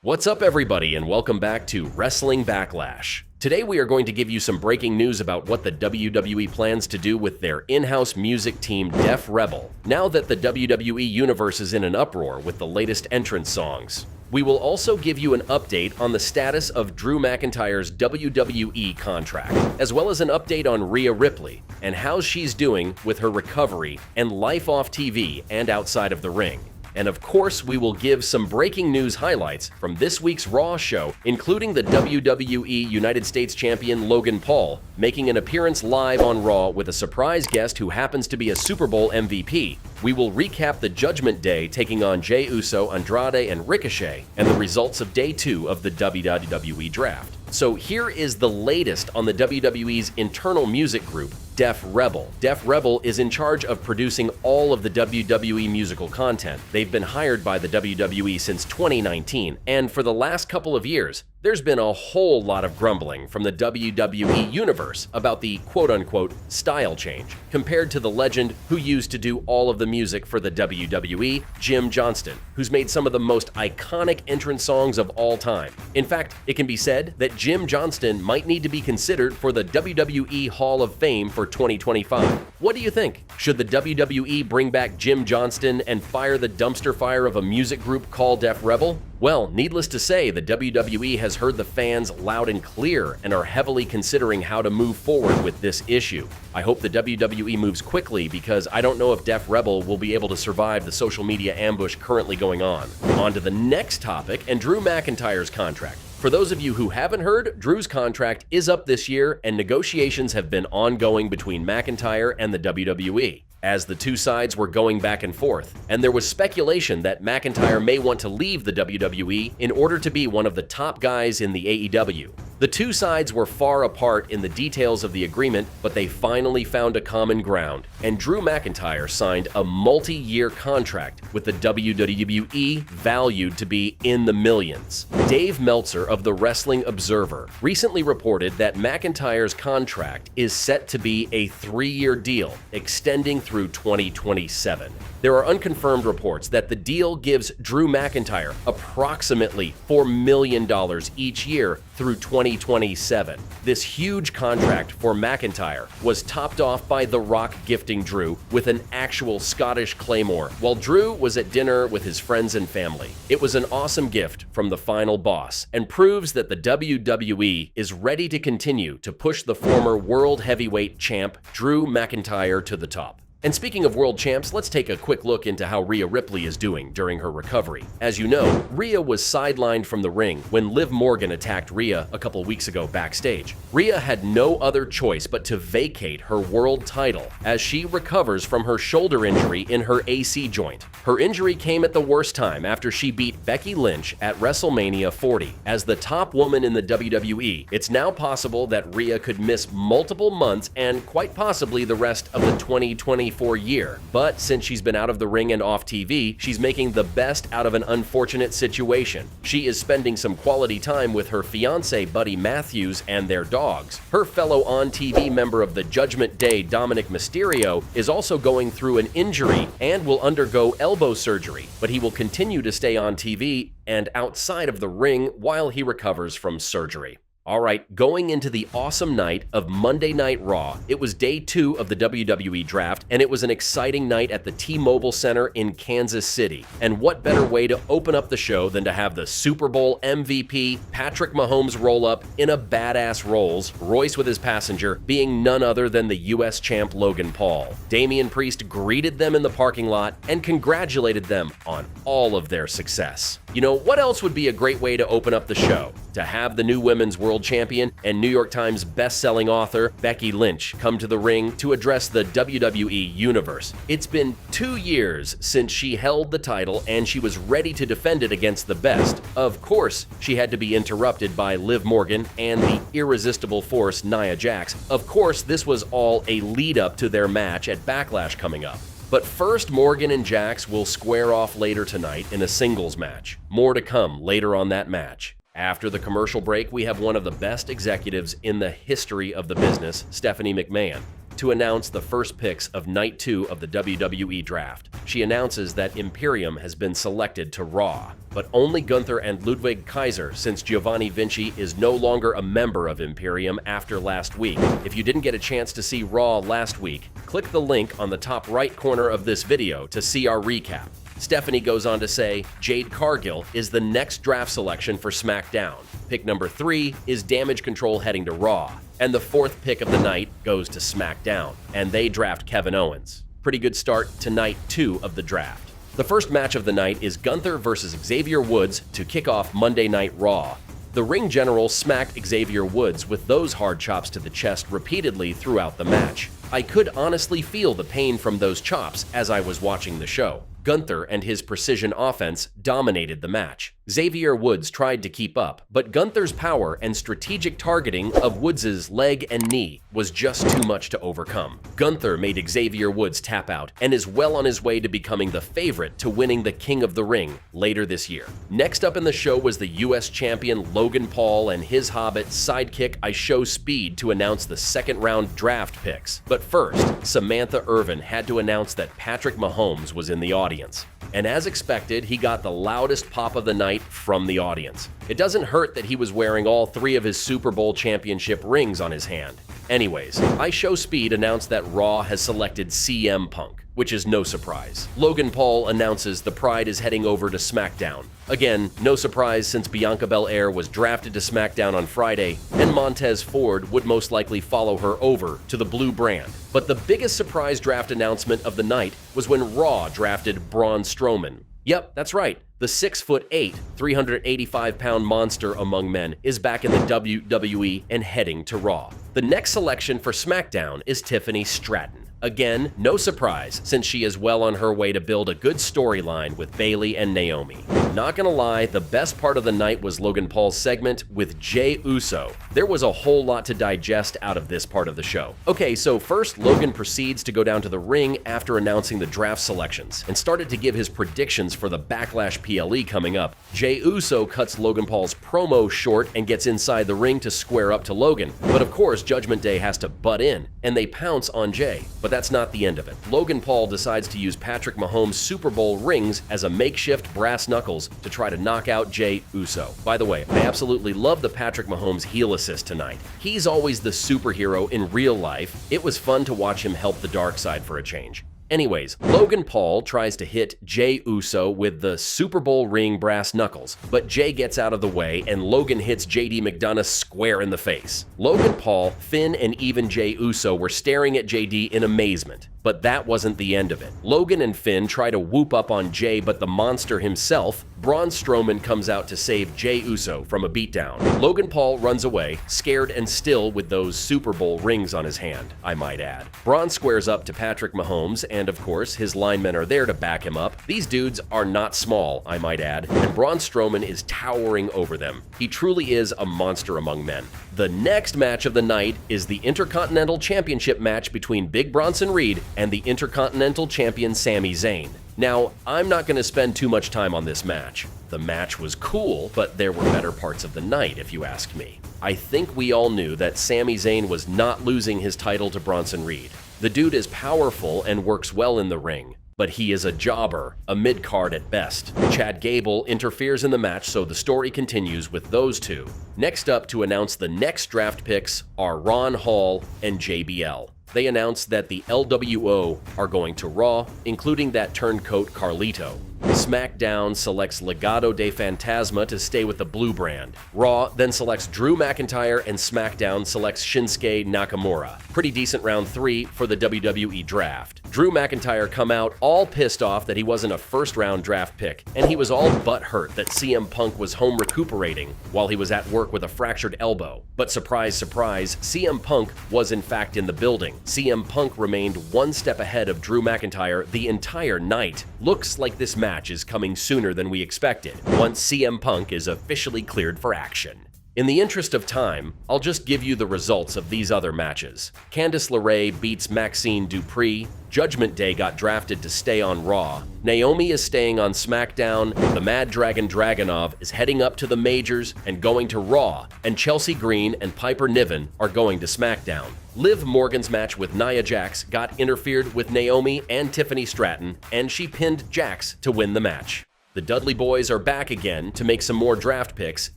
What's up, everybody, and welcome back to Wrestling Backlash. Today we are going to give you some breaking news about what the WWE plans to do with their in-house music team Def Rebel, now that the WWE Universe is in an uproar with the latest entrance songs. We will also give you an update on the status of Drew McIntyre's WWE contract, as well as an update on Rhea Ripley and how she's doing with her recovery and life off TV and outside of the ring. And of course, we will give some breaking news highlights from this week's Raw show, including the WWE United States Champion Logan Paul making an appearance live on Raw with a surprise guest who happens to be a Super Bowl MVP. We will recap the Judgment Day taking on Jey Uso, Andrade and Ricochet, and the results of Day 2 of the WWE Draft. So here is the latest on the WWE's internal music group, Def Rebel. Def Rebel is in charge of producing all of the WWE musical content. They've been hired by the WWE since 2019, and for the last couple of years, there's been a whole lot of grumbling from the WWE Universe about the quote-unquote style change, compared to the legend who used to do all of the music for the WWE, Jim Johnston, who's made some of the most iconic entrance songs of all time. In fact, it can be said that Jim Johnston might need to be considered for the WWE Hall of Fame for 2025. What do you think? Should the WWE bring back Jim Johnston and fire the dumpster fire of a music group called Def Rebel? Well, needless to say, the WWE has heard the fans loud and clear and are heavily considering how to move forward with this issue. I hope the WWE moves quickly because I don't know if Def Rebel will be able to survive the social media ambush currently going on. On to the next topic, and Drew McIntyre's contract. For those of you who haven't heard, Drew's contract is up this year, and negotiations have been ongoing between McIntyre and the WWE, as the two sides were going back and forth, and there was speculation that McIntyre may want to leave the WWE in order to be one of the top guys in the AEW. The two sides were far apart in the details of the agreement, but they finally found a common ground, and Drew McIntyre signed a multi-year contract with the WWE valued to be in the millions. Dave Meltzer of the Wrestling Observer recently reported that McIntyre's contract is set to be a 3-year deal, extending through 2027. There are unconfirmed reports that the deal gives Drew McIntyre approximately $4 million each year through 2027. This huge contract for McIntyre was topped off by The Rock gifting Drew with an actual Scottish claymore while Drew was at dinner with his friends and family. It was an awesome gift from the final boss and proves that the WWE is ready to continue to push the former World Heavyweight Champ Drew McIntyre to the top. And speaking of world champs, let's take a quick look into how Rhea Ripley is doing during her recovery. As you know, Rhea was sidelined from the ring when Liv Morgan attacked Rhea a couple weeks ago backstage. Rhea had no other choice but to vacate her world title as she recovers from her shoulder injury in her AC joint. Her injury came at the worst time after she beat Becky Lynch at WrestleMania 40. As the top woman in the WWE, it's now possible that Rhea could miss multiple months and quite possibly the rest of the 2024 year. But since she's been out of the ring and off TV, she's making the best out of an unfortunate situation. She is spending some quality time with her fiance Buddy Matthews and their dogs. Her fellow on-TV member of the Judgment Day, Dominic Mysterio, is also going through an injury and will undergo elbow surgery, but he will continue to stay on TV and outside of the ring while he recovers from surgery. Alright, going into the awesome night of Monday Night Raw, it was Day 2 of the WWE Draft, and it was an exciting night at the T-Mobile Center in Kansas City. And what better way to open up the show than to have the Super Bowl MVP, Patrick Mahomes roll-up in a badass Rolls, Royce with his passenger, being none other than the US champ Logan Paul. Damian Priest greeted them in the parking lot and congratulated them on all of their success. You know, what else would be a great way to open up the show? To have the new women's world champion and New York Times best-selling author Becky Lynch come to the ring to address the WWE Universe. It's been 2 years since she held the title and she was ready to defend it against the best. Of course, she had to be interrupted by Liv Morgan and the irresistible force Nia Jax. Of course, this was all a lead-up to their match at Backlash coming up. But first, Morgan and Jax will square off later tonight in a singles match. More to come later on that match. After the commercial break, we have one of the best executives in the history of the business, Stephanie McMahon. to announce the first picks of Night 2 of the WWE Draft. She announces that Imperium has been selected to Raw, but only Gunther and Ludwig Kaiser, since Giovanni Vinci is no longer a member of Imperium after last week. If you didn't get a chance to see Raw last week, click the link on the top right corner of this video to see our recap. Stephanie goes on to say, Jade Cargill is the next draft selection for SmackDown. Pick number 3 is Damage Control heading to Raw. And the 4th pick of the night goes to SmackDown, and they draft Kevin Owens. Pretty good start to Night 2 of the draft. The first match of the night is Gunther versus Xavier Woods to kick off Monday Night Raw. The ring general smacked Xavier Woods with those hard chops to the chest repeatedly throughout the match. I could honestly feel the pain from those chops as I was watching the show. Gunther and his precision offense dominated the match. Xavier Woods tried to keep up, but Gunther's power and strategic targeting of Woods' leg and knee was just too much to overcome. Gunther made Xavier Woods tap out and is well on his way to becoming the favorite to winning the King of the Ring later this year. Next up in the show was the US champion Logan Paul and his Hobbit sidekick I Show Speed to announce the second round draft picks. But first, Samantha Irvin had to announce that Patrick Mahomes was in the audience. And as expected, he got the loudest pop of the night from the audience. It doesn't hurt that he was wearing all 3 of his Super Bowl championship rings on his hand. Anyways, I Show Speed announced that Raw has selected CM Punk, which is no surprise. Logan Paul announces the Pride is heading over to SmackDown. Again, no surprise since Bianca Belair was drafted to SmackDown on Friday, and Montez Ford would most likely follow her over to the Blue brand. But the biggest surprise draft announcement of the night was when Raw drafted Braun Strowman. Yep, that's right. The 6'8", 385-pound monster among men is back in the WWE and heading to Raw. The next selection for SmackDown is Tiffany Stratton. Again, no surprise, since she is well on her way to build a good storyline with Bayley and Naomi. Not gonna lie, the best part of the night was Logan Paul's segment with Jey Uso. There was a whole lot to digest out of this part of the show. Okay, so first, Logan proceeds to go down to the ring after announcing the draft selections and started to give his predictions for the Backlash PLE coming up. Jey Uso cuts Logan Paul's promo short and gets inside the ring to square up to Logan. But of course, Judgment Day has to butt in, and they pounce on Jey. But that's not the end of it. Logan Paul decides to use Patrick Mahomes' Super Bowl rings as a makeshift brass knuckles to try to knock out Jey Uso. By the way, I absolutely love the Patrick Mahomes heel assist tonight. He's always the superhero in real life. It was fun to watch him help the dark side for a change. Anyways, Logan Paul tries to hit Jey Uso with the Super Bowl ring brass knuckles, but Jey gets out of the way and Logan hits JD McDonough square in the face. Logan Paul, Finn, and even Jey Uso were staring at JD in amazement. But that wasn't the end of it. Logan and Finn try to whoop up on Jey, but the monster himself, Braun Strowman, comes out to save Jey Uso from a beatdown. Logan Paul runs away, scared and still with those Super Bowl rings on his hand, I might add. Braun squares up to Patrick Mahomes, and of course, his linemen are there to back him up. These dudes are not small, I might add, and Braun Strowman is towering over them. He truly is a monster among men. The next match of the night is the Intercontinental Championship match between Big Bronson Reed and the Intercontinental Champion Sami Zayn. Now, I'm not going to spend too much time on this match. The match was cool, but there were better parts of the night, if you ask me. I think we all knew that Sami Zayn was not losing his title to Bronson Reed. The dude is powerful and works well in the ring, but he is a jobber, a mid-card at best. Chad Gable interferes in the match, so the story continues with those two. Next up to announce the next draft picks are Ron Hall and JBL. They announced that the LWO are going to Raw, including that turncoat Carlito. SmackDown selects Legado de Fantasma to stay with the Blue brand. Raw then selects Drew McIntyre, and SmackDown selects Shinsuke Nakamura. Pretty decent round 3 for the WWE Draft. Drew McIntyre come out all pissed off that he wasn't a first-round draft pick, and he was all butthurt that CM Punk was home recuperating while he was at work with a fractured elbow. But surprise, surprise, CM Punk was in fact in the building. CM Punk remained one step ahead of Drew McIntyre the entire night. Looks like this match is coming sooner than we expected, once CM Punk is officially cleared for action. In the interest of time, I'll just give you the results of these other matches. Candice LeRae beats Maxine Dupree, Judgment Day got drafted to stay on Raw, Naomi is staying on SmackDown, the Mad Dragon Dragunov is heading up to the majors and going to Raw, and Chelsea Green and Piper Niven are going to SmackDown. Liv Morgan's match with Nia Jax got interfered with Naomi and Tiffany Stratton, and she pinned Jax to win the match. The Dudley Boys are back again to make some more draft picks,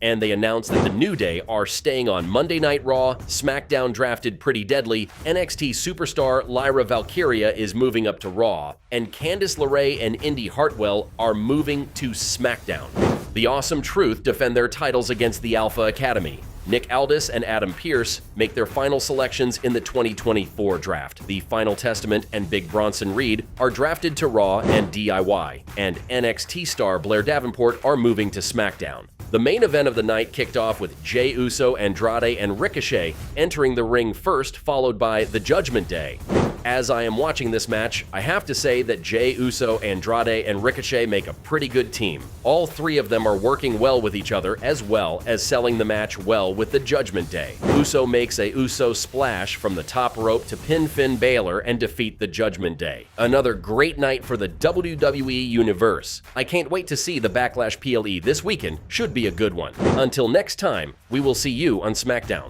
and they announced that the New Day are staying on Monday Night Raw, SmackDown drafted Pretty Deadly, NXT superstar Lyra Valkyria is moving up to Raw, and Candice LeRae and Indy Hartwell are moving to SmackDown. The Awesome Truth defend their titles against the Alpha Academy. Nick Aldis and Adam Pearce make their final selections in the 2024 draft. The Final Testament and Big Bronson Reed are drafted to Raw and DIY, and NXT star Blair Davenport are moving to SmackDown. The main event of the night kicked off with Jey Uso, Andrade, and Ricochet entering the ring first, followed by the Judgment Day. As I am watching this match, I have to say that Jey Uso, Andrade, and Ricochet make a pretty good team. All three of them are working well with each other, as well as selling the match well with the Judgment Day. Uso makes a Uso splash from the top rope to pin Finn Balor and defeat the Judgment Day. Another great night for the WWE Universe. I can't wait to see the Backlash PLE this weekend. Should be a good one. Until next time, we will see you on SmackDown.